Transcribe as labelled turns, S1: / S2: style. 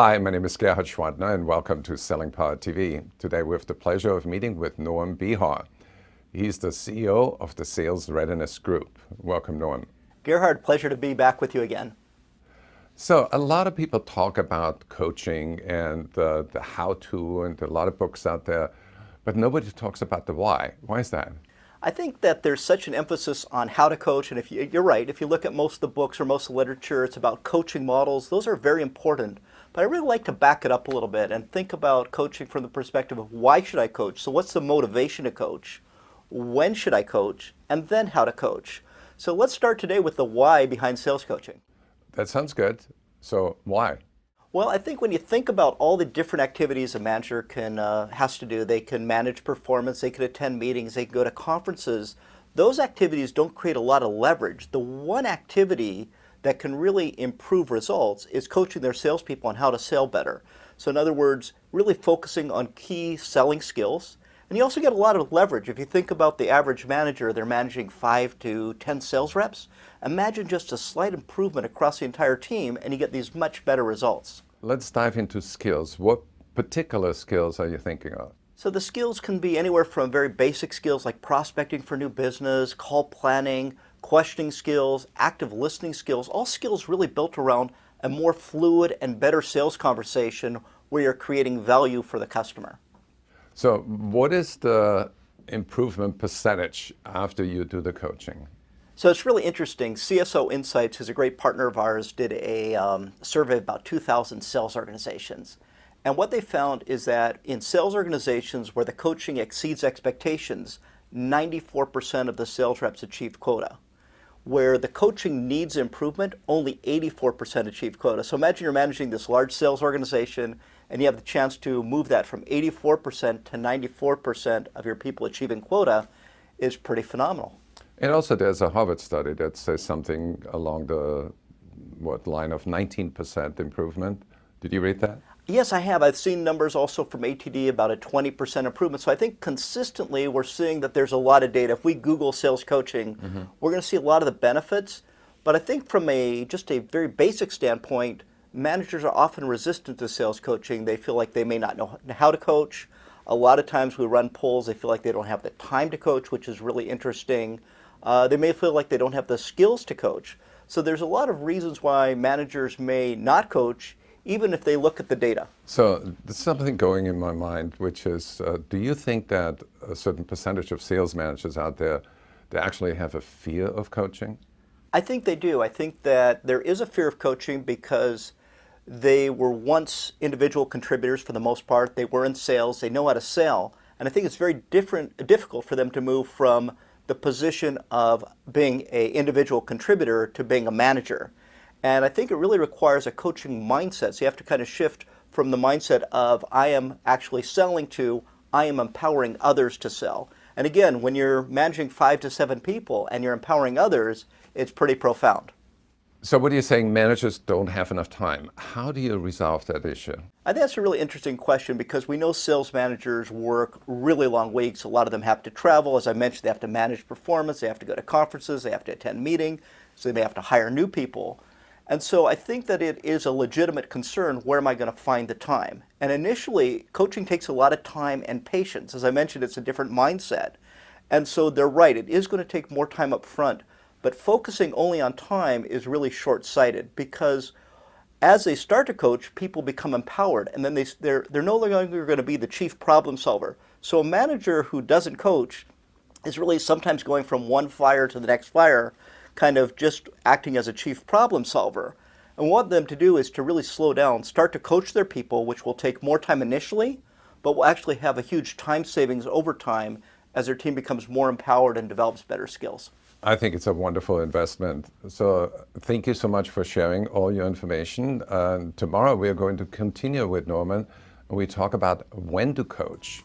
S1: Hi, my name is Gerhard Gschwandtner and welcome to Selling Power TV. Today we have the pleasure of meeting with Noam Bihar. He's the CEO of the Sales Readiness Group. Welcome, Noam.
S2: Gerhard, pleasure to be back with you again.
S1: So a lot of people talk about coaching and the how-to and a lot of books out there, but nobody talks about the why. Why is that?
S2: I think that there's such an emphasis on how to coach, and if you're right, if you look at most of the books or most of the literature, it's about coaching models. Those are very important, but I really like to back it up a little bit and think about coaching from the perspective of why should I coach? So what's the motivation to coach? When should I coach? And then how to coach. So let's start today with the why behind sales coaching.
S1: That sounds good. So why?
S2: Well, I think when you think about all the different activities a manager has to do, they can manage performance, they can attend meetings, they can go to conferences. Those activities don't create a lot of leverage. The one activity that can really improve results is coaching their salespeople on how to sell better. So in other words, really focusing on key selling skills. And you also get a lot of leverage. If you think about the average manager, they're managing 5 to 10 sales reps. Imagine just a slight improvement across the entire team and you get these much better results.
S1: Let's dive into skills. What particular skills are you thinking of?
S2: So the skills can be anywhere from very basic skills like prospecting for new business, call planning, questioning skills, active listening skills, all skills really built around a more fluid and better sales conversation where you're creating value for the customer.
S1: So what is the improvement percentage after you do the coaching?
S2: So it's really interesting. CSO Insights, who's a great partner of ours, did a survey of about 2,000 sales organizations. And what they found is that in sales organizations where the coaching exceeds expectations, 94% of the sales reps achieved quota. Where the coaching needs improvement, only 84% achieved quota. So imagine you're managing this large sales organization and you have the chance to move that from 84% to 94% of your people achieving quota is pretty phenomenal.
S1: And also there's a Harvard study that says something along the line of 19% improvement. Did you read that?
S2: Yes, I have. I've seen numbers also from ATD about a 20% improvement. So I think consistently we're seeing that there's a lot of data. If we Google sales coaching, we're going to see a lot of the benefits. But I think from just a very basic standpoint, managers are often resistant to sales coaching. They feel like they may not know how to coach. A lot of times we run polls, they feel like they don't have the time to coach, which is really interesting. They may feel like they don't have the skills to coach. So there's a lot of reasons why managers may not coach, even if they look at the data.
S1: So there's something going in my mind, which is, do you think that a certain percentage of sales managers out there, they actually have a fear of coaching?
S2: I think they do. I think that there is a fear of coaching because they were once individual contributors for the most part. They were in sales. They know how to sell. And I think it's very difficult for them to move from the position of being an individual contributor to being a manager. And I think it really requires a coaching mindset. So you have to kind of shift from the mindset of I am actually selling to I am empowering others to sell. And again, when you're managing 5 to 7 people and you're empowering others, it's pretty profound.
S1: So what are you saying? Managers don't have enough time. How do you resolve that issue?
S2: I think that's a really interesting question because we know sales managers work really long weeks. A lot of them have to travel. As I mentioned, they have to manage performance. They have to go to conferences. They have to attend meetings. So they may have to hire new people. And so I think that it is a legitimate concern, where am I going to find the time? And initially, coaching takes a lot of time and patience. As I mentioned, it's a different mindset. And so they're right, it is going to take more time up front. But focusing only on time is really short-sighted because as they start to coach, people become empowered and then they're no longer going to be the chief problem solver. So a manager who doesn't coach is really sometimes going from one fire to the next fire, kind of just acting as a chief problem solver. And what I want them to do is to really slow down, start to coach their people, which will take more time initially, but will actually have a huge time savings over time as their team becomes more empowered and develops better skills.
S1: I think it's a wonderful investment. So thank you so much for sharing all your information. Tomorrow we are going to continue with Norman and we talk about when to coach.